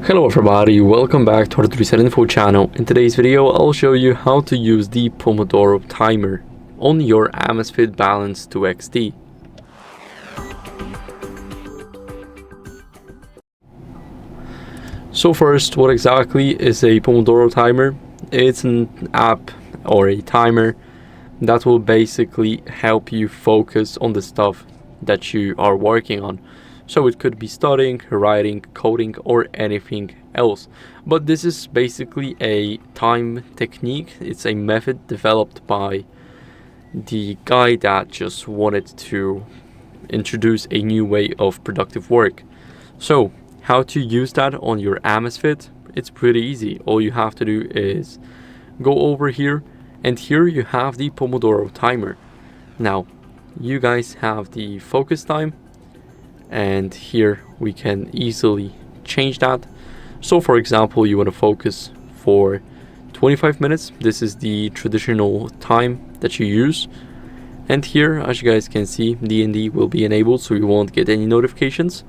Hello everybody, welcome back to HardReset.Info channel. In today's video, I'll show you how to use the Pomodoro Timer on your AMAZFIT Balance to XT. So first, what exactly is a Pomodoro Timer? It's an app or a timer that will basically help you focus on the stuff that you are working on. So it could be studying, writing, coding, or anything else. But this is basically a time technique. It's a method developed by the guy that just wanted to introduce a new way of productive work. So how to use that on your AMAZFIT? It's pretty easy. All you have to do is go over here, and here you have the Pomodoro Timer. Now, you guys have the focus time, and here we can easily change that. So for example, you want to focus for 25 minutes. This is the traditional time that you use, and here, as you guys can see, D&D will be enabled, so you won't get any notifications.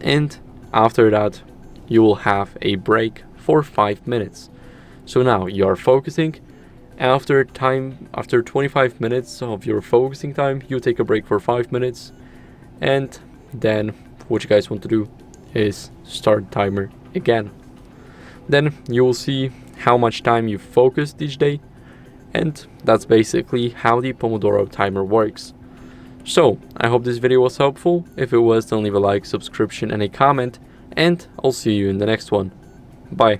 And after that, you will have a break for 5 minutes. So now you are focusing. After 25 minutes of your focusing time, you take a break for 5 minutes, and then what you guys want to do is start the timer again. Then you will see how much time you focused each day, and that's basically how the Pomodoro Timer works. So I hope this video was helpful. If it was, then leave a like, subscription, and a comment, and I'll see you in the next one. Bye.